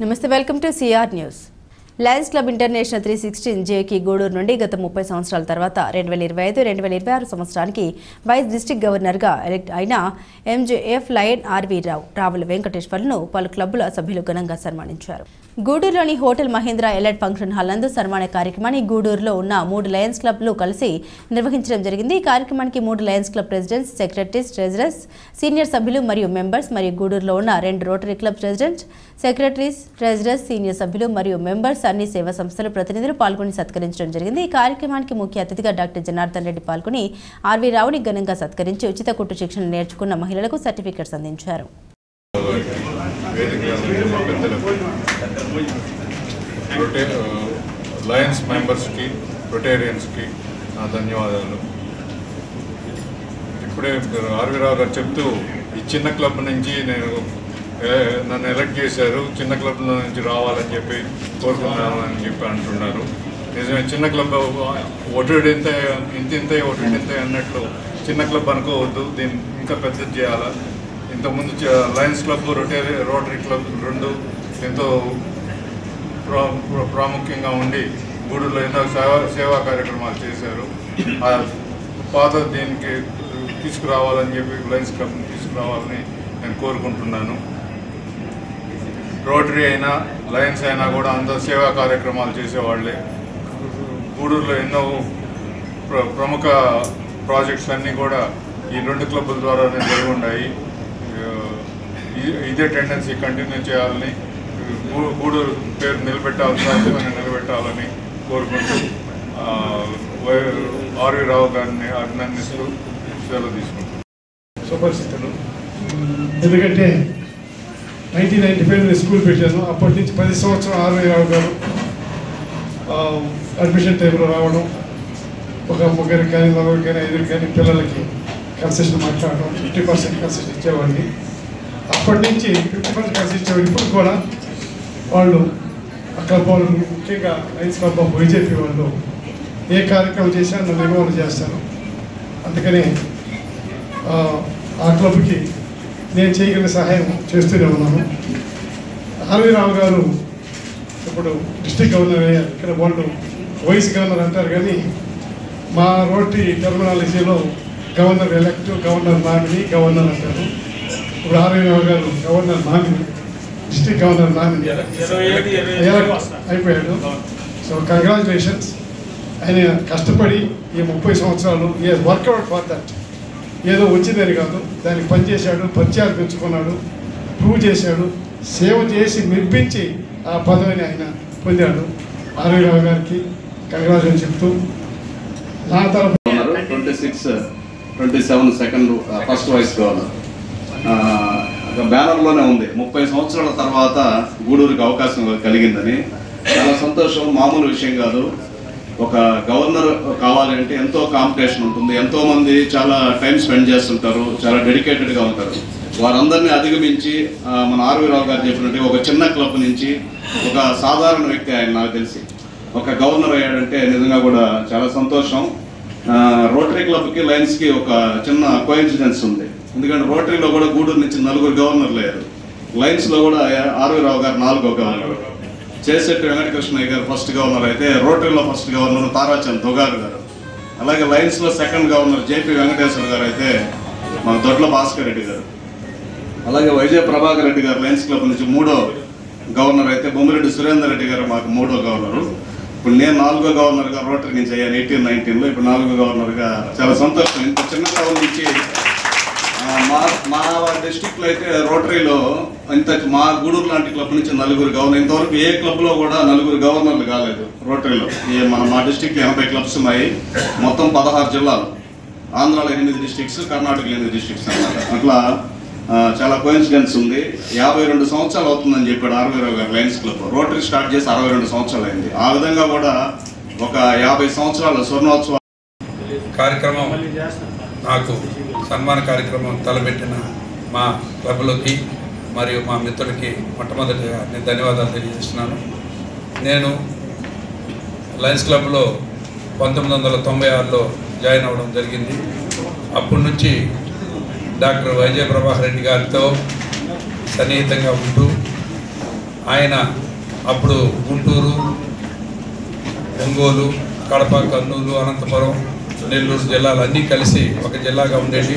నమస్తే welcome to CR news. Lions club international 316 జేకి గూడూరు నుండి గత 30 సంవత్సరాల తర్వాత 2025-2026 సంవత్సరానికి వైస్ డిస్ట్రిక్ట్ గవర్నర్గా ఎలెక్ట్ అయిన ఎంజేఎఫ్ లయన్ ఆర్వి రావుల వెంకటేశ్వర్లను పలు క్లబ్బుల సభ్యులు ఘనంగా సన్మానించారు. గూడూరులోని hotel Mahendra elite function hall నందు సన్మాన కార్యక్రమాన్ని గూడూరులో ఉన్న 3 లయన్స్ క్లబ్లు కలిసి నిర్వహించడం జరిగింది. ఈ కార్యక్రమానికి 3 lions club presidents, secretaries, treasurers, senior సభ్యులు మరియు మెంబర్స్ మరియు గూడూరులో ఉన్న 2 rotary club presidents, secretaries, treasurers, senior సభ్యులు మరియు మెంబర్స్ అన్ని సేవా సంస్థల ప్రతినిధులు పాల్గొని సత్కరించడం జరిగింది. ఈ కార్యక్రమానికి ముఖ్య అతిథిగా డాక్టర్ జనార్దన్ రెడ్డి పాల్గొని ఆర్వి రావుని ఘనంగా సత్కరించి ఉచిత కుట్టు శిక్షణ నేర్చుకున్న మహిళలకు సర్టిఫికెట్స్ అందించారు. లయన్స్ మెంబర్స్కి, రొటేరియన్స్కి నా ధన్యవాదాలు. ఇప్పుడే ఆర్వి రావు గారు చెప్తూ ఈ చిన్న క్లబ్ నుంచి నన్ను ఎలక్ట్ చేశారు, చిన్న క్లబ్లో నుంచి రావాలని చెప్పి కోరుకున్నాను అని చెప్పి అంటున్నారు. నిజమే, చిన్న క్లబ్ ఒటిడి ఇంతే అన్నట్లు చిన్న క్లబ్ అనుకోవద్దు, దీన్ని ఇంకా పెద్దది చేయాలా. ఇంతకుముందు లయన్స్ క్లబ్, రోటరీ క్లబ్ 2 ఎంతో ప్రాముఖ్యంగా ఉండి గూడూరులో ఎన్నో సేవా కార్యక్రమాలు చేశారు. ఆ పాత దీనికి తీసుకురావాలని చెప్పి లయన్స్ క్లబ్ని తీసుకురావాలని నేను కోరుకుంటున్నాను. రోటరీ అయినా లయన్స్ అయినా కూడా అందరూ సేవా కార్యక్రమాలు చేసేవాళ్ళే. గూడూరులో ఎన్నో ప్రముఖ ప్రాజెక్ట్స్ అన్నీ కూడా ఈ 2 క్లబ్బుల ద్వారానే జరిగి ఉన్నాయి. ఇదే టెండెన్సీ కంటిన్యూ చేయాలని, గూడూరు పేరు నిలబెట్టాలని కోరుకుంటూ ఆర్వి రావు గారిని అభినందిస్తూ సెలవు తీసుకుంటాం. సుపరిస్థితులు ఎందుకంటే 1995 స్కూల్ పెట్టాను. అప్పటి నుంచి 10 సంవత్సరం ఆర్వి రావు గారు అడ్మిషన్ టైంలో రావడం, ఒక 3 కానీ 4 కానీ 5 కానీ పిల్లలకి కన్సెషన్ మాట్లాడడం, 50% కన్సెషన్ ఇచ్చేవాడిని. అప్పటి నుంచి 50% కన్సెషన్ ఇచ్చేవాడు. ఇప్పుడు కూడా వాళ్ళు అక్కడ వాళ్ళు ముఖ్యంగా లయన్స్ క్లబ్ ఆఫ్ బీజేపీ వాళ్ళు ఏ కార్యక్రమం చేసినా నన్ను ఇన్వాల్వ్ చేస్తారు. అందుకని ఆ క్లబ్కి నేను చేయగలిగిన సహాయం చేస్తూనే ఉన్నాను. ఆర్వి రావు గారు ఇప్పుడు డిస్ట్రిక్ట్ గవర్నర్ అయ్యారు. ఇక్కడ వాళ్ళు వైస్ గవర్నర్ అంటారు, కానీ మా రోటరీ టెర్మినాలజీలో governor elect, governor nominee, governor అంటారు. ఇప్పుడు RV Rao garu governor nominee, district governor nominee అయిపోయాడు. So congratulations. ఆయన కష్టపడి ఈ 30 సంవత్సరాలు వర్కౌట్ ఫర్ దట్. ఏదో వచ్చిందని కాదు, దానికి పనిచేశాడు, పరిచయాలు పెంచుకున్నాడు, ప్రూవ్ చేశాడు, సేవ చేసి మెప్పించి ఆ పదవిని ఆయన పొందాడు. ఆర్వి రావు గారికి కంగ్రాచులేషన్ చెప్తూ నా తరఫు 26-27 సెకండ్ ఫస్ట్ వైస్ గవర్నర్ బ్యానర్లోనే ఉంది. 30 సంవత్సరాల తర్వాత గూడూరుకి అవకాశం కలిగిందని చాలా సంతోషం. మామూలు విషయం కాదు. ఒక గవర్నర్ కావాలంటే ఎంతో కాంపిటీషన్ ఉంటుంది, ఎంతోమంది చాలా టైం స్పెండ్ చేస్తుంటారు, చాలా డెడికేటెడ్గా ఉంటారు. వారందరినీ అధిగమించి మన ఆర్వి రావు గారు చెప్పినట్టు ఒక చిన్న క్లబ్ నుంచి ఒక సాధారణ వ్యక్తి ఆయన నాకు తెలిసి ఒక గవర్నర్ అయ్యాడంటే నిజంగా కూడా చాలా సంతోషం. రోటరీ క్లబ్కి లయన్స్కి ఒక చిన్న కోఇన్సిడెన్స్ ఉంది. ఎందుకంటే రోటరీలో కూడా గూడూరు నుంచి 4 గవర్నర్లు అయ్యారు. లయన్స్లో కూడా ఆర్వి రావు గారు 4వ గవర్నర్, చేసేట్టు వెంకటకృష్ణయ్య గారు ఫస్ట్ గవర్నర్ అయితే రోటరీలో ఫస్ట్ గవర్నర్ తారాచంద్ దొగారు గారు. అలాగే లయన్స్లో సెకండ్ గవర్నర్ జేపీ వెంకటేశ్వర గారు అయితే మన దొడ్ల భాస్కర్ రెడ్డి గారు. అలాగే వైజాగ్ ప్రభాకర్ రెడ్డి గారు లయన్స్ క్లబ్ నుంచి 3వ గవర్నర్ అయితే బొమ్మిరెడ్డి సురేందర్ రెడ్డి గారు మాకు 3వ గవర్నరు. ఇప్పుడు నేను 4వ గవర్నర్గా రోటరీ నుంచి అయ్యాను 18-19లో. ఇప్పుడు 4వ గవర్నర్గా చాలా సంతోషం. ఇంత చిన్న క్లబ్ నుంచి మా డిస్టిక్లో అయితే రోటరీలో మా గూడూరు లాంటి క్లబ్ నుంచి 4 గవర్నర్. ఇంతవరకు ఏ క్లబ్లో కూడా 4 గవర్నర్లు కాలేదు రోటరీలో. మా డిస్టిక్లో 80 క్లబ్స్ ఉన్నాయి, మొత్తం 16 జిల్లాలు, ఆంధ్రాలో 8 డిస్ట్రిక్ట్స్, కర్ణాటకలో 8 డిస్ట్రిక్ట్స్ అన్నమాట. అట్లా చాలా కోయిన్సిడెన్స్ ఉంది. 52 సంవత్సరాలు అవుతుందని చెప్పాడు ఆర్వి రావు గారు లయన్స్ క్లబ్. రోటరీ స్టార్ట్ చేసి 62 సంవత్సరాలు అయింది. ఆ విధంగా కూడా ఒక 50 సంవత్సరాల స్వర్ణోత్సవ కార్యక్రమం, నాకు సన్మాన కార్యక్రమం తలపెట్టిన మా క్లబ్లోకి మరియు మా మిత్రుడికి మొట్టమొదటిగా నేను ధన్యవాదాలు తెలియజేస్తున్నాను. నేను లయన్స్ క్లబ్లో 1996లో జాయిన్ అవ్వడం జరిగింది. అప్పటి నుంచి డాక్టర్ వైజే ప్రభాకర్ రెడ్డి గారితో సన్నిహితంగా ఉంటూ ఆయన అప్పుడు గుంటూరు, ఒంగోలు, కడప, కర్నూలు, అనంతపురం, నెల్లూరు జిల్లాలు అన్నీ కలిసి ఒక జిల్లాగా ఉండేవి.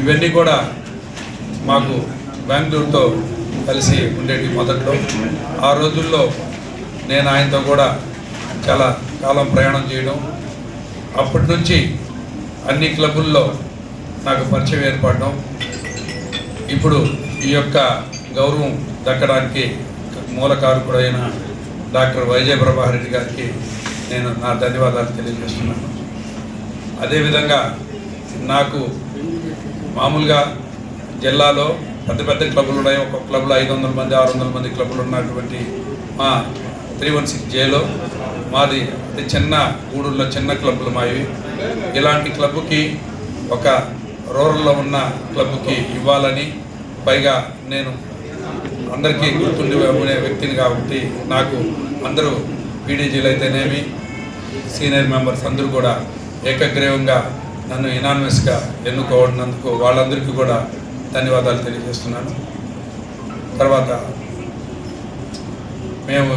ఇవన్నీ కూడా మాకు బెంగళూరుతో కలిసి ఉండేవి మొదట్లో. ఆ రోజుల్లో నేను ఆయనతో కూడా చాలా కాలం ప్రయాణం చేయడం, అప్పటి నుంచి అన్ని క్లబ్బుల్లో నాకు పరిచయం ఏర్పడడం, ఇప్పుడు ఈ యొక్క గౌరవం దక్కడానికి మూల కారకుడైన డాక్టర్ వైజయ ప్రభాకర్ రెడ్డి గారికి నేను నా ధన్యవాదాలు తెలియజేస్తున్నాను. అదేవిధంగా నాకు మామూలుగా జిల్లాలో పెద్ద పెద్ద క్లబ్బులు ఉన్నాయి. ఒక క్లబ్లో 500 మంది 600 మంది క్లబ్బులు ఉన్నటువంటి మా 316Jలో మాది చిన్న గూడూరులో చిన్న క్లబ్బులు మావి. ఇలాంటి క్లబ్కి ఒక రూరల్లో ఉన్న క్లబ్కి ఇవ్వాలని, పైగా నేను అందరికీ గుర్తుండే వ్యక్తిని కాబట్టి నాకు అందరూ పీడీజీలు అయితేనేమి సీనియర్ మెంబర్స్ అందరూ కూడా ఏకగ్రీవంగా నన్ను ఇనానిమస్గా ఎన్నుకోవడందుకు వాళ్ళందరికీ కూడా ధన్యవాదాలు తెలియజేస్తున్నాను. తర్వాత మేము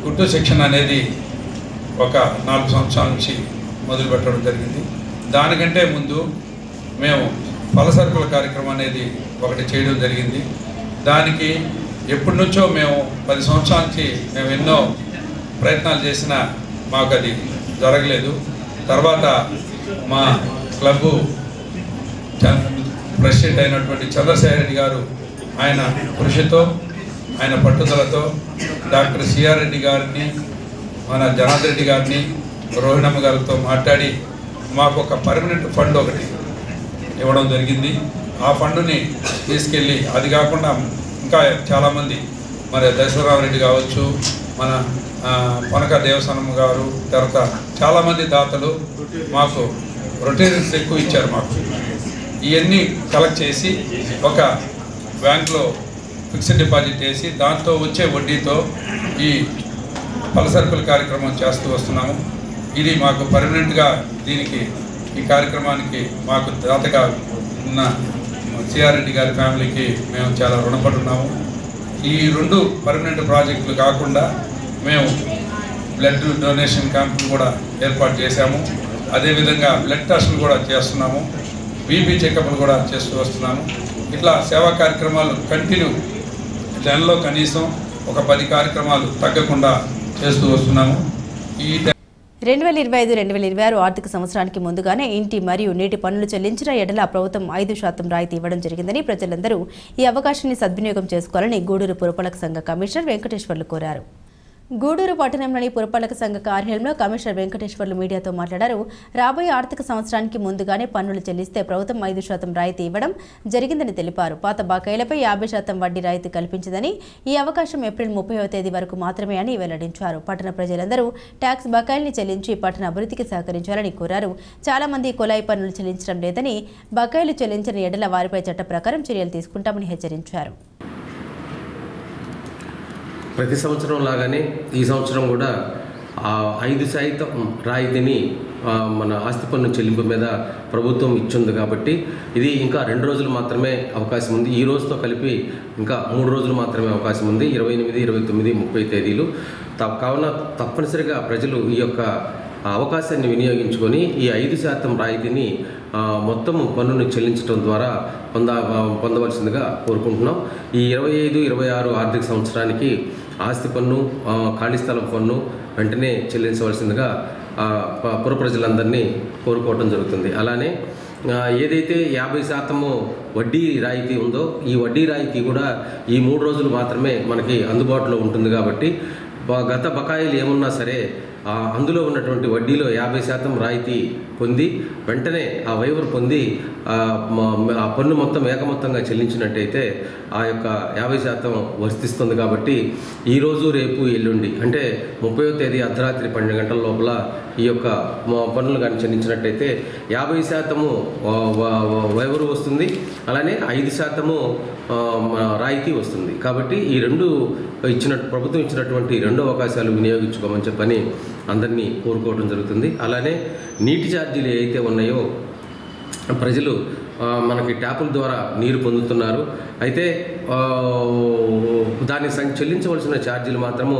గుడ్డు శిక్షణ అనేది ఒక 4 సంవత్సరాల నుంచి మొదలుపెట్టడం జరిగింది. దానికంటే ముందు మేము పలసరుకుల కార్యక్రమం అనేది ఒకటి చేయడం జరిగింది. దానికి ఎప్పటి నుంచో మేము 10 సంవత్సరాల నుంచి మేము ఎన్నో ప్రయత్నాలు చేసినా మాకు అది జరగలేదు. తర్వాత మా క్లబ్బు ప్రెసిడెంట్ అయినటువంటి చంద్రశేఖర్ రెడ్డి గారు ఆయన కృషితో, ఆయన పట్టుదలతో డాక్టర్ సిఆర్ రెడ్డి గారిని, మన జనార్దన్ రెడ్డి గారిని, రోహిణమ్మ గారితో మాట్లాడి మాకు ఒక పర్మనెంట్ ఫండ్ ఒకటి ఇవ్వడం జరిగింది. ఆ ఫండుని తీసుకెళ్ళి, అది కాకుండా ఇంకా చాలామంది మరి దశరథరామరెడ్డి కావచ్చు, మన పొనక దేవస్థానం గారు, తర్వాత చాలామంది దాతలు మాకు రొటేరియన్స్ ఎక్కువ ఇచ్చారు. మాకు ఇవన్నీ కలెక్ట్ చేసి ఒక బ్యాంక్లో ఫిక్స్డ్ డిపాజిట్ చేసి దాంతో వచ్చే వడ్డీతో ఈ పలసరుకుల కార్యక్రమం చేస్తూ వస్తున్నాము. ఇది మాకు పర్మనెంట్గా దీనికి ఈ కార్యక్రమానికి మాకు దాతగా ఉన్న సిఆర్ రెడ్డి గారి ఫ్యామిలీకి మేము చాలా రుణపడి ఉన్నాము. ఈ 2 పర్మనెంట్ ప్రాజెక్టులు కాకుండా మేము బ్లడ్ డొనేషన్ క్యాంపులు కూడా ఏర్పాటు చేశాము. అదేవిధంగా బ్లడ్ టెస్టులు కూడా చేస్తున్నాము. బీపీ చెకప్లు కూడా చేస్తూ వస్తున్నాము. ఇట్లా సేవా కార్యక్రమాలు కంటిన్యూ నెలలో కనీసం ఒక 10 కార్యక్రమాలు తగ్గకుండా చేస్తూ వస్తున్నాము. ఈ 2025-2026 ఆర్థిక సంవత్సరానికి ముందుగానే ఇంటి మరియు నీటి పన్నులు చెల్లించిన ఎడల ప్రభుత్వం 5% రాయితీ ఇవ్వడం జరిగిందని ప్రజలందరూ ఈ అవకాశాన్ని సద్వినియోగం చేసుకోవాలని గూడూరు పురపాలక సంఘ కమిషనర్ వెంకటేశ్వర్లు కోరారు. గూడూరు పట్టణంలోని పురపాలక సంఘ కార్యాలయంలో కమిషనర్ వెంకటేశ్వర్లు మీడియాతో మాట్లాడారు. రాబోయే ఆర్థిక సంవత్సరానికి ముందుగానే పన్నులు చెల్లిస్తే ప్రభుత్వం 5% రాయితీ ఇవ్వడం జరిగిందని తెలిపారు. పాత బకాయిలపై 50% వడ్డీ రాయితీ కల్పించిందని, ఈ అవకాశం ఏప్రిల్ 30వ తేదీ వరకు మాత్రమే అని వెల్లడించారు. పట్టణ ప్రజలందరూ ట్యాక్స్ బకాయిల్ని చెల్లించి పట్టణ అభివృద్ధికి సహకరించాలని కోరారు. చాలా మంది కుళాయి పన్నులు చెల్లించడం లేదని, బకాయిలు చెల్లించిన ఎడల వారిపై చట్ట ప్రకారం చర్యలు తీసుకుంటామని హెచ్చరించారు. ప్రతి సంవత్సరం లాగానే ఈ సంవత్సరం కూడా 5% రాయితీని మన ఆస్తి పన్ను చెల్లింపు మీద ప్రభుత్వం ఇచ్చింది కాబట్టి ఇది ఇంకా 2 రోజులు మాత్రమే అవకాశం ఉంది. ఈ రోజుతో కలిపి ఇంకా 3 రోజులు మాత్రమే అవకాశం ఉంది. 28, 29, 30 తేదీలు. కావున తప్పనిసరిగా ప్రజలు ఈ యొక్క అవకాశాన్ని వినియోగించుకొని ఈ 5% రాయితీని మొత్తం పన్నును చెల్లించడం ద్వారా పొందవలసిందిగా కోరుకుంటున్నాం. ఈ 25-26 ఆర్థిక సంవత్సరానికి ఆస్తి పన్ను, ఖాళీ స్థలం పన్ను వెంటనే చెల్లించవలసిందిగా పుర ప్రజలందరినీ కోరుకోవడం జరుగుతుంది. అలానే ఏదైతే 50% వడ్డీ రాయితీ ఉందో ఈ వడ్డీ రాయితీ కూడా ఈ 3 రోజులు మాత్రమే మనకి అందుబాటులో ఉంటుంది కాబట్టి గత బకాయిలు ఏమున్నా సరే అందులో ఉన్నటువంటి వడ్డీలో 50% రాయితీ పొంది వెంటనే ఆ వైవర్ పొంది ఆ పన్ను మొత్తం ఏకమొత్తంగా చెల్లించినట్టయితే ఆ యొక్క 50% వర్తిస్తుంది. కాబట్టి ఈరోజు, రేపు, ఎల్లుండి అంటే 30వ తేదీ అర్ధరాత్రి 12 గంటల లోపల ఈ యొక్క పన్నులు కానీ చెల్లించినట్టయితే 50% వైవరు వస్తుంది, అలానే 5% రాయితీ వస్తుంది. కాబట్టి ఈ ప్రభుత్వం ఇచ్చినటువంటి 2 అవకాశాలు వినియోగించుకోమని చెప్పని అందరినీ కోరుకోవడం జరుగుతుంది. అలానే నీటి ఛార్జీలు ఏవైతే ఉన్నాయో ప్రజలు మనకి ట్యాపుల ద్వారా నీరు పొందుతున్నారు. అయితే దాన్ని చెల్లించవలసిన ఛార్జీలు మాత్రము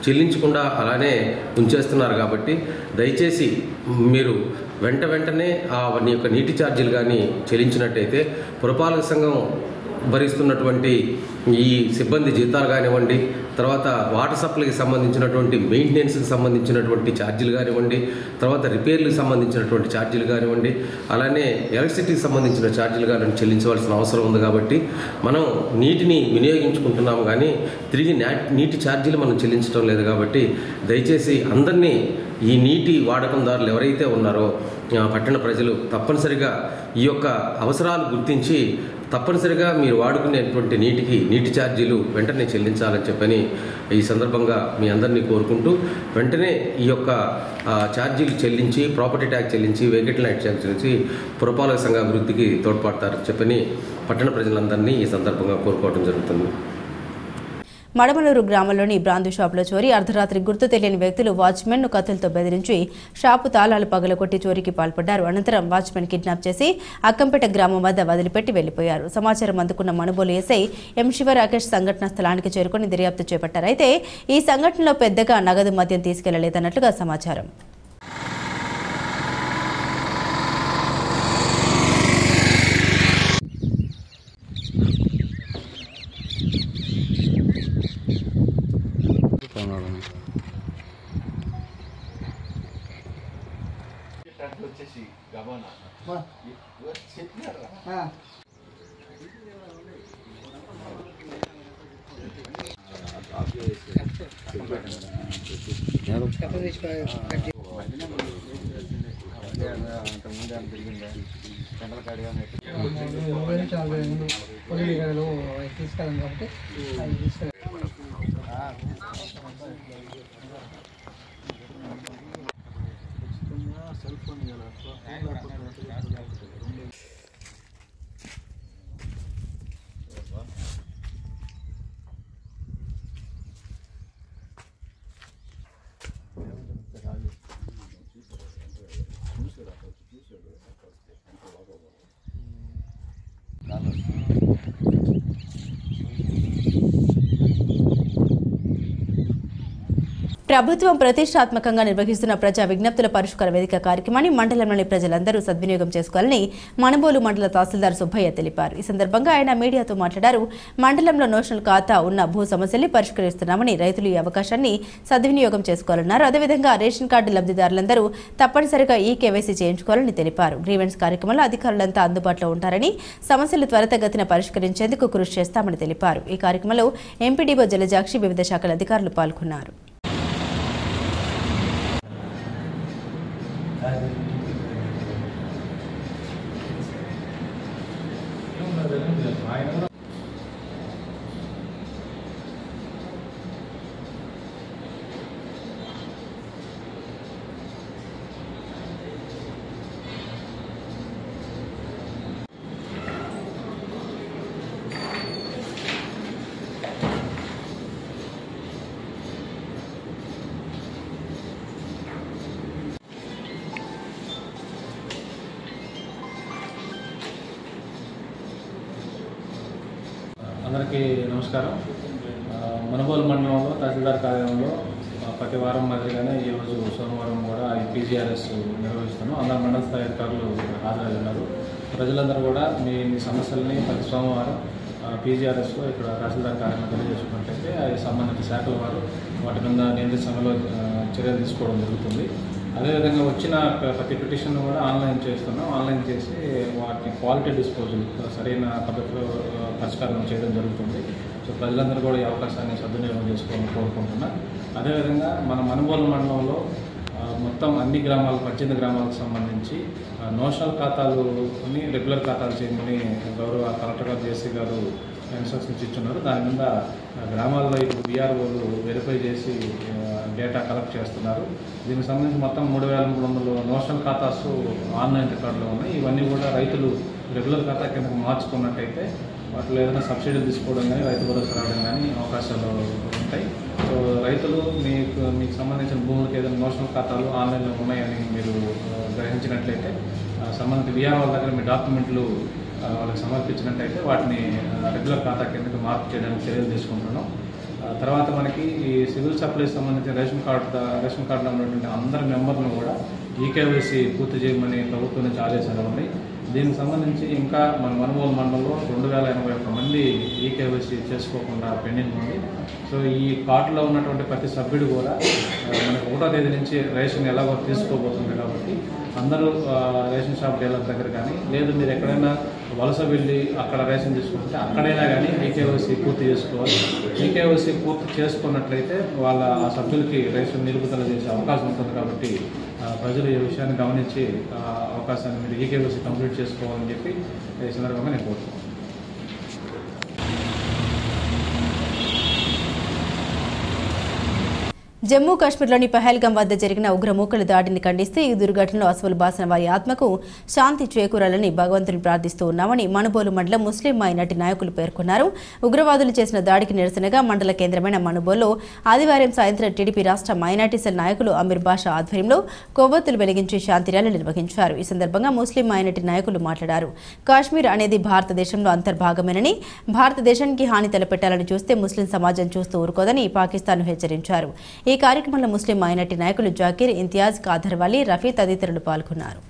చెల్లించకుండా అలానే ఉంచేస్తున్నారు. కాబట్టి దయచేసి మీరు వెంటనే మీ యొక్క నీటి ఛార్జీలు కానీ చెల్లించినట్టయితే పురపాలక సంఘం భరిస్తున్నటువంటి ఈ సిబ్బంది జీతాలు కానివ్వండి, తర్వాత వాటర్ సప్లైకి సంబంధించినటువంటి మెయింటెనెన్స్కి సంబంధించినటువంటి ఛార్జీలు కానివ్వండి, తర్వాత రిపేర్లకు సంబంధించినటువంటి ఛార్జీలు కానివ్వండి, అలానే ఎలక్ట్రిసిటీకి సంబంధించిన ఛార్జీలు కానివ్వండి చెల్లించవలసిన అవసరం ఉంది. కాబట్టి మనం నీటిని వినియోగించుకుంటున్నాము కానీ తిరిగి నీటి ఛార్జీలు మనం చెల్లించడం లేదు. కాబట్టి దయచేసి అందరినీ ఈ నీటి వాడకందారులు ఎవరైతే ఉన్నారో పట్టణ ప్రజలు తప్పనిసరిగా ఈ యొక్క అవసరాలు గుర్తించి తప్పనిసరిగా మీరు వాడుకునేటువంటి నీటి ఛార్జీలు వెంటనే చెల్లించాలని చెప్పని ఈ సందర్భంగా మీ అందరినీ కోరుకుంటూ వెంటనే ఈ యొక్క ఛార్జీలు చెల్లించి ప్రాపర్టీ ట్యాక్స్ చెల్లించి వెహికల్ ట్యాక్స్ చెల్లించి పురపాలక సంఘ అభివృద్ధికి తోడ్పడతారని చెప్పని పట్టణ ప్రజలందరినీ ఈ సందర్భంగా కోరుకోవడం జరుగుతుంది. మడమలూరు గ్రామంలోని బ్రాందీ షాపులో చోరీ. అర్ధరాత్రి గుర్తు తెలియని వ్యక్తులు వాచ్మెన్ను కత్తులతో బెదిరించి షాపు తాళాలు పగలగొట్టి చోరీకి పాల్పడ్డారు. అనంతరం వాచ్మెన్ కిడ్నాప్ చేసి అక్కంపేట గ్రామం వద్ద వదిలిపెట్టి వెళ్లిపోయారు. సమాచారం అందుకున్న మనుబోలు ఎస్ఐ ఎం శివరాకేష్ సంఘటన స్థలానికి చేరుకుని దర్యాప్తు చేపట్టారు. అయితే ఈ సంఘటనలో పెద్దగా నగదు మద్యం తీసుకెళ్లలేదన్నట్లుగా సమాచారం. ప్రభుత్వం ప్రతిష్టాత్మకంగా నిర్వహిస్తున్న ప్రజా విజ్ఞప్తుల పరిష్కార వేదిక కార్యక్రమాన్ని మండలంలోని ప్రజలందరూ సద్వినియోగం చేసుకోవాలని మనుబోలు మండల తహసీల్దార్ సుబ్బయ్య తెలిపారు. ఈ సందర్భంగా ఆయన మీడియాతో మాట్లాడారు. మండలంలో నోషనల్ ఖాతా ఉన్న భూ సమస్యల్ని పరిష్కరిస్తున్నామని, రైతులు ఈ అవకాశాన్ని సద్వినియోగం చేసుకోవాలన్నారు. అదేవిధంగా రేషన్ కార్డు లబ్ధిదారులందరూ తప్పనిసరిగా ఈ కేవైసీ చేయించుకోవాలని తెలిపారు. గ్రీవెన్స్ కార్యక్రమంలో అధికారులంతా అందుబాటులో ఉంటారని, సమస్యలు త్వరితగతిన పరిష్కరించేందుకు కృషి చేస్తామని తెలిపారు. ఈ కార్యక్రమంలో ఎంపీడీఓ జలజాక్షి, వివిధ శాఖల అధికారులు పాల్గొన్నారు. అందరికీ నమస్కారం. మనుబోలు మండలంలో తహసీల్దార్ కార్యాలయంలో ప్రతి వారం మాదిరిగానే ఈరోజు సోమవారం కూడా ఈ పీజీఆర్ఎస్ నిర్వహిస్తున్నాం. అందరు మండల స్థాయి అధికారులు హాజరయ్యారు. ప్రజలందరూ కూడా మీ సమస్యల్ని ప్రతి సోమవారం పీజీఆర్ఎస్లో ఇక్కడ తహసీల్దార్ కార్యాలయం తెలియజేసుకున్నట్లయితే అది సంబంధిత శాఖల వారు వాటి మీద నియమిత సమయంలో చర్యలు తీసుకోవడం జరుగుతుంది. అదేవిధంగా వచ్చిన ప్రతి పిటిషన్ కూడా ఆన్లైన్ చేస్తున్నాం. ఆన్లైన్ చేసి వాటిని క్వాలిటీ డిస్పోజల్ సరైన పద్ధతిలో పరిష్కారం చేయడం జరుగుతుంది. సో ప్రజలందరూ కూడా ఈ అవకాశాన్ని సద్వినియోగం చేసుకోవాలని కోరుకుంటున్నా. అదేవిధంగా మన మనుబోలు మండలంలో మొత్తం అన్ని గ్రామాలు 18 గ్రామాలకు సంబంధించి నోషనల్ ఖాతాలుని రెగ్యులర్ ఖాతాలు చేయమని గౌరవ కలెక్టర్ గారు జేసీ గారు ఇన్స్ట్రక్షన్స్ ఇచ్చున్నారు. దాని మీద గ్రామాల్లో ఇప్పుడు బీఆర్ఓలు వెరిఫై చేసి డేటా కలెక్ట్ చేస్తున్నారు. దీనికి సంబంధించి మొత్తం 3300 నోషనల్ ఖాతాస్ ఆన్లైన్ రికార్డులో ఉన్నాయి. ఇవన్నీ కూడా రైతులు రెగ్యులర్ ఖాతా కిందకు మార్చుకున్నట్టయితే వాటిలో ఏదైనా సబ్సిడీలు తీసుకోవడం కానీ రైతు భరోసా రావడం కానీ అవకాశాలు ఉంటాయి. సో రైతులు మీకు సంబంధించిన భూములకు ఏదైనా నోషనల్ ఖాతాలు ఆన్లైన్లో ఉన్నాయని మీరు గ్రహించినట్లయితే సంబంధిత విఆర్ఓల దగ్గర మీ డాక్యుమెంట్లు వాళ్ళకి సమర్పించినట్టయితే వాటిని రెగ్యులర్ ఖాతా కిందకి మార్పు చేయడానికి చర్యలు తీసుకుంటున్నాం. తర్వాత మనకి ఈ సివిల్ సప్లైస్ సంబంధించిన రేషన్ కార్డులో ఉన్నటువంటి అందరి మెంబర్లను కూడా ఈకేవైసీ పూర్తి చేయమని ప్రభుత్వం నుంచి ఆదేశాలు ఉన్నాయి. దీనికి సంబంధించి ఇంకా మన మనుగోలు మండలంలో 2081 మంది ఈకేవైసీ చేసుకోకుండా పెండింగ్ ఉంది. సో ఈ కార్డులో ఉన్నటువంటి ప్రతి సభ్యుడు కూడా మనకు 1వ తేదీ నుంచి రేషన్ ఎలాగో తీసుకోబోతుంది కాబట్టి అందరూ రేషన్ షాప్ డీలర్ దగ్గర కానీ లేదు మీరు ఎక్కడైనా వలస వెళ్ళి అక్కడ రేషన్ తీసుకుంటే అక్కడైనా కానీ ఈకేవైసీ పూర్తి చేసుకోవాలి. ఈకేవైసీ పూర్తి చేసుకున్నట్లయితే వాళ్ళ ఆ సభ్యులకి రేషన్ నిలుపుదల చేసే అవకాశం ఉంటుంది కాబట్టి ప్రజలు ఈ విషయాన్ని గమనించి అవకాశాన్ని మీరు ఈకేవైసీ కంప్లీట్ చేసుకోవాలని చెప్పి ఈ సందర్భంగా నేను కోరుతున్నాను. జమ్మూ కాశ్మీర్లోని పహల్గాం వద్ద జరిగిన ఉగ్రమూకల దాడిని ఖండిస్తూ ఈ దుర్ఘటనలో అసలు బాసిన వారి ఆత్మకు శాంతి చేకూరాలని భగవంతుని ప్రార్థిస్తూ ఉన్నామని మనుబోలు మండలం ముస్లిం మైనార్టీ నాయకులు పేర్కొన్నారు. ఉగ్రవాదులు చేసిన దాడికి నిరసనగా మండల కేంద్రమైన మనుబోల్లో ఆదివారం సాయంత్రం టీడీపీ రాష్ట్ర మైనార్టీ సెల్ నాయకులు అమీర్ బాషా ఆధ్వర్యంలో కొవ్వొత్తులు వెలిగించి శాంతి ర్యాలీ నిర్వహించారు. ఈ సందర్భంగా ముస్లిం మైనార్టీ నాయకులు మాట్లాడారు. కాశ్మీర్ అనేది భారతదేశంలో అంతర్భాగమేనని, భారతదేశానికి హాని తలపెట్టాలని చూస్తే ముస్లిం సమాజం చూస్తూ ఊరుకోదని పాకిస్తాన్ను హెచ్చరించారు. ఈ కార్యక్రమంలో ముస్లిం మైనార్టీ నాయకులు జాకీర్, ఇంతియాజ్, కాదర్వాలి, రఫీ తదితరులు పాల్గొన్నారు.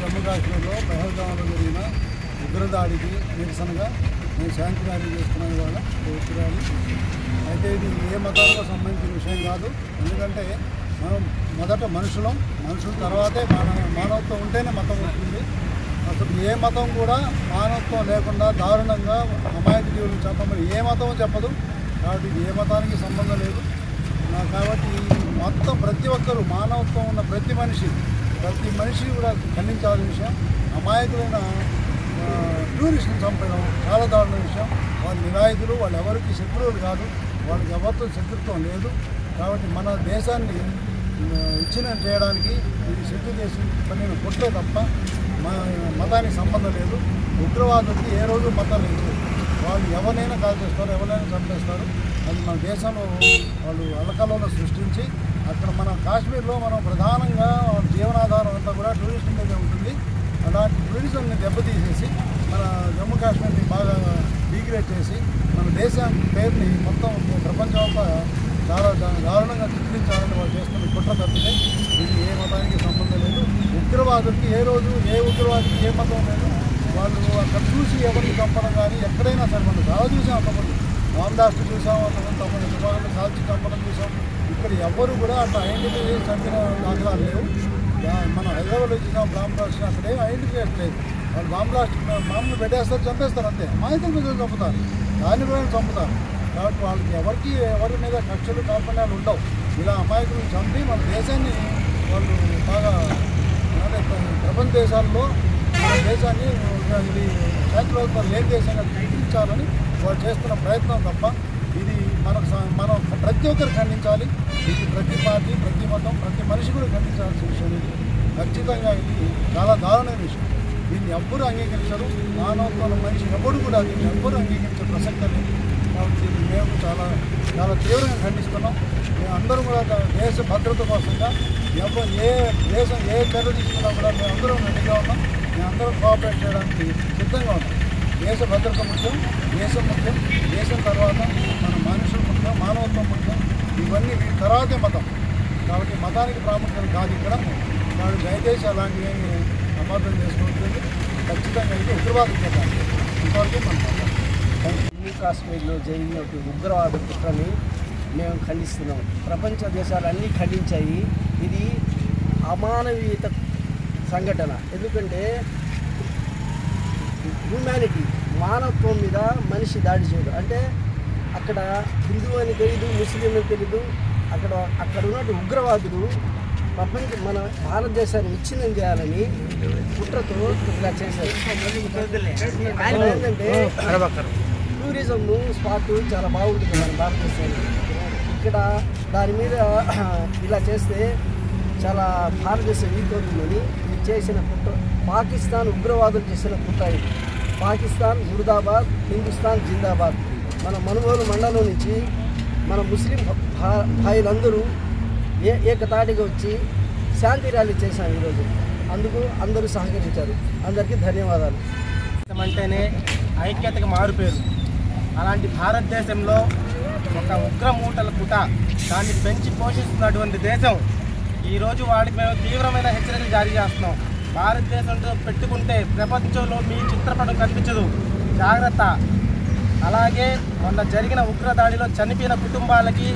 జమ్మూ కాశ్మీర్లో పహల్గాంలో జరిగిన ఉగ్రదాడికి నిరసనగా మేము శాంతి ర్యాలీ చేస్తున్నాం. ఇవాళ కోర్టు ర్యాలీ అయితే ఇది ఏ మతాలకు సంబంధించిన విషయం కాదు. ఎందుకంటే మనం మొదట మనుషుల తర్వాతే మానవత్వం ఉంటేనే మతం ఉంటుంది. అసలు ఏ మతం కూడా మానవత్వం లేకుండా దారుణంగా అమాయక జీవులను చెప్పమని ఏ మతం చెప్పదు. కాబట్టి ఏ మతానికి సంబంధం లేదు. కాబట్టి మొత్తం ప్రతి ఒక్కరూ మానవత్వం ఉన్న ప్రతి మనిషి కూడా ఖండించాల్సిన విషయం. అమాయకులైన టూరిస్టులు చంపడం చాలా దారుణ విషయం. వాళ్ళు నిరాయుధులు, వాళ్ళు ఎవరికి శత్రువులు కాదు, వాళ్ళకి ఎవరితో శత్రుత్వం లేదు. కాబట్టి మన దేశాన్ని విచ్ఛిన్నం చేయడానికి ఇది శత్రు దేశం పనిన కొట్టే తప్ప మతానికి సంబంధం లేదు. ఉగ్రవాదులకి ఏ రోజు మతం లేదు. వాళ్ళు ఎవరినైనా కాల్ చేస్తారు, ఎవరైనా చంపేస్తారు. అది మన దేశంలో వాళ్ళు అలకలను సృష్టించి అక్కడ మన కాశ్మీర్లో మనం ప్రధానంగా జీవనాధారం అంతా కూడా టూరిస్టుల మీద ఉంటుంది. అలాంటి టూరిజంని దెబ్బతీసేసి మన జమ్మూ కాశ్మీర్ని బాగా డిగ్రేడ్ చేసి మన దేశం పేరుని మొత్తం ప్రపంచం అంతా చాలా దారుణంగా చిత్రించాలని వాళ్ళు చేస్తున్న కుట్ర తప్పితే ఇది ఏ మతానికి సంబంధం లేదు. ఉగ్రవాదులకి ఏ రోజు ఏ ఉగ్రవాదికి ఏ మతం లేదు. వాళ్ళు అక్కడ చూసి ఎవరిని చంపడం కానీ ఎక్కడైనా సరే మనం చాలా చూసాం. అంతమంది మామదాస్టు చూసాం, అంతమంది తమని విభాగాన్ని కాల్చి చంపడం చూసాం. ఇక్కడ ఎవరు కూడా అట్లా ఐడెంటిఫై చేసి చంపిన దాఖలాలు లేవు. మనం హైదరాబాద్లో చూసాం బాంబ్ బ్లాస్ట్, అక్కడే ఐడెంటిఫై లేదు. వాళ్ళు బాంబ్ బ్లాస్ట్ బాంబులు పెట్టేస్తారు, చంపేస్తారు, అంతే. అమాయకుల మీద చంపుతారు, దాన్ని కూడా చంపుతారు. కాబట్టి వాళ్ళకి ఎవరి మీద కక్షలు కార్పణ్యాలు ఉండవు. ఇలా అమాయకులను చంపి మన దేశాన్ని వాళ్ళు బాగా ప్రపంచ దేశాల్లో మన దేశాన్ని ఇది శాంతిలోకి లేని దేశంగా చూపించాలని వాళ్ళు చేస్తున్న ప్రయత్నం తప్ప ఇది మనం ప్రతి ఒక్కరు ఖండించాలి. ఇది ప్రతి పార్టీ, ప్రతి మతం, ప్రతి మనిషి కూడా ఖండించాల్సిన విషయం. ఇది ఖచ్చితంగా ఇది చాలా దారుణమైన విషయం. దీన్ని ఎవ్వరూ అంగీకరించరు. మానవత్వం మనిషి ఎవ్వరు కూడా దీన్ని ఎవ్వరూ అంగీకరించే ప్రసక్తి లేదు. కాబట్టి మేము చాలా చాలా తీవ్రంగా ఖండిస్తున్నాం. మేము అందరం కూడా దేశ భద్రత కోసంగా ఏ దేశం ఏ చర్య తీసుకున్నా కూడా మేము అందరం రెడీగా ఉన్నాం. మేము అందరం కోఆపరేట్ చేయడానికి సిద్ధంగా ఉన్నాం. దేశ భద్రత ముఖ్యం, దేశం ముఖ్యం, దేశం తర్వాత మన మనుషులు ముఖ్యం, మానవత్వం ముఖ్యం. ఇవన్నీ వీటి తర్వాతే మతం. కాబట్టి మతానికి ప్రాముఖ్యత కాదు ఇక్కడ. వాడు దయచేసి అలాంటివి అపార్థం చేసుకోవట్లేదు. ఖచ్చితంగా అయితే ఉగ్రవాదం చేద్దాం. ఇంతవరకు మన జమ్మూ కాశ్మీర్లో జరిగిన ఉగ్రవాద కుట్రని మేము ఖండిస్తున్నాం. ప్రపంచ దేశాలన్నీ ఖండించాయి. ఇది అమానవీయత సంఘటన. ఎందుకంటే హ్యూమానిటీ, మానవత్వం మీద మనిషి దాడి చేయడం అంటే అక్కడ హిందూ అని తెలీదు, ముస్లిం అని తెలీదు. అక్కడ ఉన్నట్టు ఉగ్రవాదులు మన భారతదేశాన్ని విచ్ఛిన్నం చేయాలని కుట్రతో ఇలా చేశారు. ఏంటంటే టూరిజం స్పాట్ చాలా బాగుంటుంది మన భారతదేశానికి. ఇక్కడ దాని మీద ఇలా చేస్తే చాలా భారతదేశం వీక్ అవుతుందని చేసిన కుట్ర. పాకిస్తాన్ ఉగ్రవాదులు చేసిన కుట్ర ఇది. పాకిస్తాన్ ముర్దాబాద్, హిందుస్థాన్ జిందాబాద్. మన మనుగోలు మండలం నుంచి మన ముస్లిం భాయిలందరూ ఏకతాటిగా వచ్చి శాంతి ర్యాలీ చేశాం ఈరోజు. అందుకు అందరూ సహకరించారు. అందరికీ ధన్యవాదాలు. అంటేనే ఐక్యతకు మారుపేరు. అలాంటి భారతదేశంలో ఒక ఉగ్రమూటల పుట దాన్ని పెంచి పోషిస్తున్నటువంటి దేశం. ఈరోజు వాడికి మేము తీవ్రమైన హెచ్చరికలు జారీ చేస్తున్నాం. భారతదేశంతో పెట్టుకుంటే ప్రపంచంలో మీ చిత్రపటం కనిపించదు, జాగ్రత్త. అలాగే మొన్న జరిగిన ఉగ్రదాడిలో చనిపోయిన కుటుంబాలకి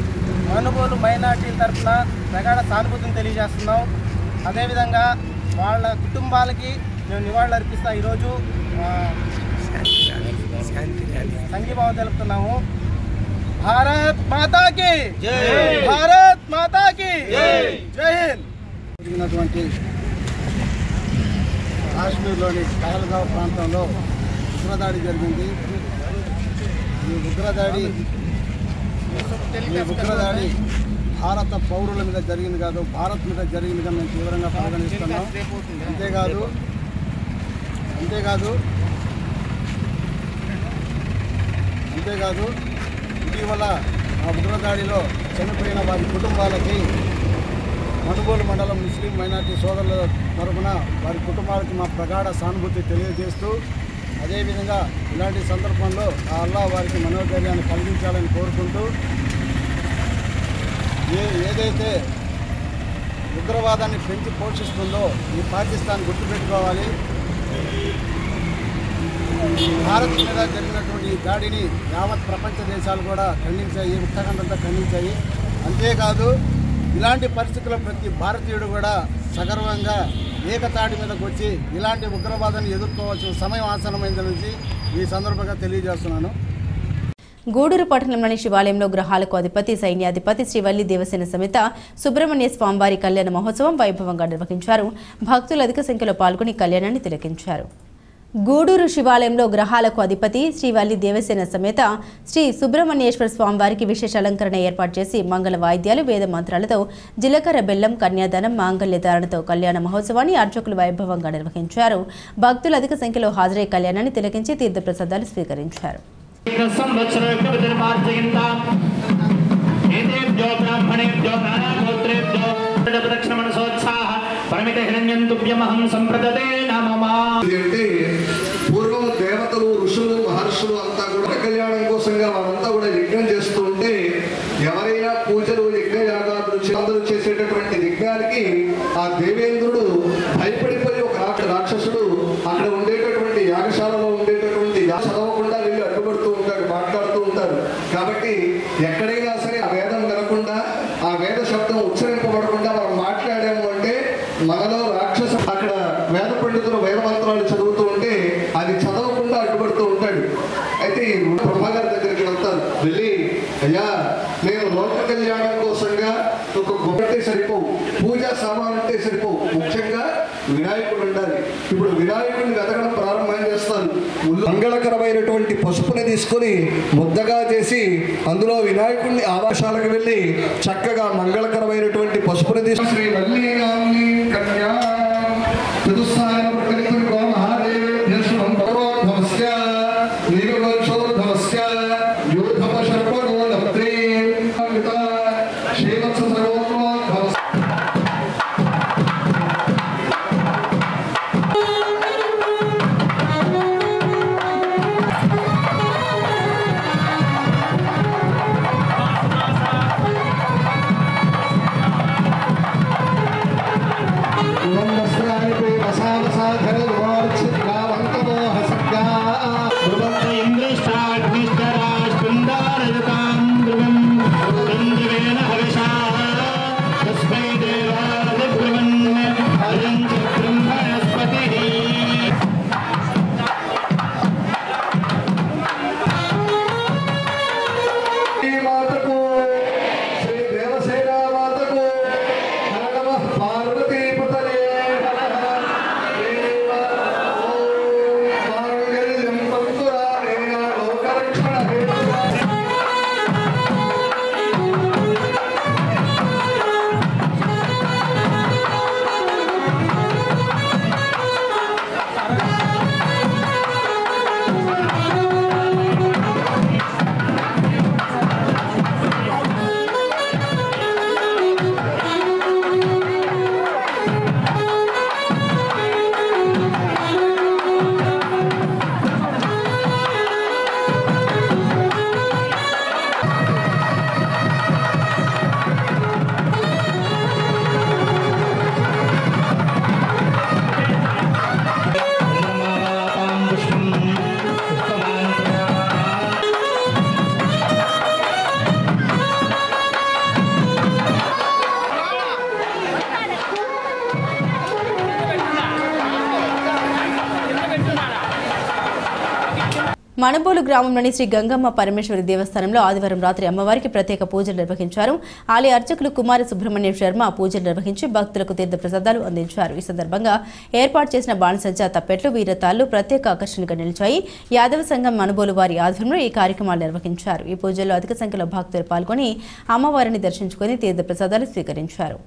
మనుగోలు మైనార్టీల తరఫున ప్రగాఢ సానుభూతిని తెలియజేస్తున్నాం. అదేవిధంగా వాళ్ళ కుటుంబాలకి మేము నివాళులు అర్పిస్తాం. ఈరోజు సంఘీభావం తెలుపుతున్నాము. భారత్ మాతాకి జై, భారత్ మాతాకి జై, జై హింద్. జరిగినటువంటి కాశ్మీర్లోని పహల్గావ్ ప్రాంతంలో ఉగ్రదాడి జరిగింది. ఈ ఉగ్రదాడి భారత పౌరుల మీద జరిగింది కాదు, భారత్ మీద జరిగిందిగా మేము తీవ్రంగా పరిగణిస్తున్నాం. అంతేకాదు ఇటీవల ఆ ఉగ్రదాడిలో చనిపోయిన వారి కుటుంబాలకి మనుగోలు మండలం ముస్లిం మైనార్టీ సోదరుల తరఫున వారి కుటుంబాలకి మా ప్రగాఢ సానుభూతి తెలియజేస్తూ, అదేవిధంగా ఇలాంటి సందర్భంలో ఆ అల్లా వారికి మనోధైర్యాన్ని కలిగించాలని కోరుకుంటూ, ఏదైతే ఉగ్రవాదాన్ని పెంచి పోషిస్తుందో ఈ పాకిస్తాన్ గుర్తుపెట్టుకోవాలి. భారత్ మీద జరిగినటువంటి ఈ దాడిని యావత్ ప్రపంచ దేశాలు కూడా ఖండించాయి, ఉత్తరాఖండంతా ఖండించాయి. అంతేకాదు ఇలాంటి పరిస్థితుల్లో ప్రతి భారతీయుడు కూడా సగర్వంగా ఏకతాటి మీదకు వచ్చి ఇలాంటి ఉగ్రవాదాన్ని ఎదుర్కోవాల్సిన సమయం ఆసన్నమైందని ఈ సందర్భంగా తెలియజేస్తున్నాను. గూడూరు పట్టణంలోని శివాలయంలో గ్రహాలకు అధిపతి సైన్యాధిపతి శ్రీవల్లి దేవసేన సమేత సుబ్రహ్మణ్య స్వామివారి కళ్యాణ మహోత్సవం వైభవంగా నిర్వహించారు. భక్తులు అధిక సంఖ్యలో పాల్గొని కళ్యాణాన్ని తిలకించారు. గూడూరు శివాలయంలో గ్రహాలకు అధిపతి శ్రీవల్లి దేవసేన సమేత శ్రీ సుబ్రహ్మణ్యేశ్వర స్వామివారికి విశేష అలంకరణ ఏర్పాటు చేసి మంగళ వాయిద్యాలు, వేద మంత్రాలతో జీలకర్ర బెల్లం, కన్యాదానం, మాంగళ్యధారణతో కళ్యాణ మహోత్సవాన్ని అర్చకులు వైభవంగా నిర్వహించారు. భక్తులు అధిక సంఖ్యలో హాజరై కళ్యాణాన్ని తిలకించి తీర్థప్రసాదాలు స్వీకరించారు. పూర్వం దేవతలు, ఋషులు, మహర్షులు అంతా కూడా కళ్యాణం కోసంగా వారంతా కూడా యజ్ఞం చేస్తూ ఉంటే, ఎవరైనా పూజలు, యజ్ఞయాగాలు అందరూ చేసేటటువంటి యజ్ఞానికి ఆ దేవేంద్రుడు భయపడిపోయి ఒక రాక్షసుడు అక్కడ ఉండేటటువంటి యాగశాలలో ఉండేటటువంటి చదవకుండా వెళ్ళి అడ్డుపడుతూ ఉంటాడు, మాట్లాడుతూ ఉంటారు. కాబట్టి ఎక్కడైనా సరే ఆ వేదం వినకుండా, ఆ వేద శబ్దం ఉచ్చరింపబడకుండా మనం మాట్లాడాము అంటే మనలో రాక్షసు అక్కడ వేద పండితులు వేద మంత్రాలు చదువుతూ ఉంటే అది చదవకుండా అడ్డుపడుతూ ఉంటాడు. అయితే ఈ బ్రహ్మగారి దగ్గరికి వెళ్తారు. వెళ్ళి, అయ్యా నేను లోక కళ్యాణం కోసంగా ఒక గొప్పటే సరిపోవు, పూజా సామాన్ అంటే సరిపోవు, ముఖ్యంగా వినాయకుడు ఉండాలి. ఇప్పుడు వినాయకుడిని వెతకడం ప్రారంభం చేస్తాను. మంగళకరమైనటువంటి పసుపుని తీసుకొని ముద్దగా చేసి అందులో వినాయకుడిని ఆవాసాలకు వెళ్ళి చక్కగా మంగళకరమైనటువంటి పసుపుని తీసుకుని శ్రీ వల్లీనాంని కన్యా చతుస్థాన ప్రకృతికో మహాదేవేభ్యో శుభం భగవద్భవస్య నీలవంశోద్భవస్య యోధవ శర్పణో నప్త్రే శ్రీవత్స సర్వోద్భవ మణబోలు గ్రామంలోని శ్రీ గంగమ్మ పరమేశ్వరి దేవస్థానంలో ఆదివారం రాత్రి అమ్మవారికి ప్రత్యేక పూజలు నిర్వహించారు. ఆలయ అర్చకులు కుమార సుబ్రహ్మణ్యం శర్మ పూజలు నిర్వహించి భక్తులకు తీర్థ ప్రసాదాలు అందించారు. ఈ సందర్భంగా ఏర్పాటు చేసిన బాణసంచా తప్పెట్లు వీరతాళ్లు ప్రత్యేక ఆకర్షణగా నిలిచాయి. యాదవ సంఘం మణబోలు వారి ఆధ్వర్యంలో ఈ కార్యక్రమాలు నిర్వహించారు. ఈ పూజల్లో అధిక సంఖ్యలో భక్తులు పాల్గొని అమ్మవారిని దర్శించుకుని తీర్థ ప్రసాదాలు స్వీకరించారు.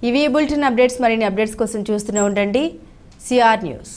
ఇవి బులెటిన్ అప్డేట్స్. మరిన్ని అప్డేట్స్ కోసం చూస్తూనే ఉండండి సిఆర్ న్యూస్.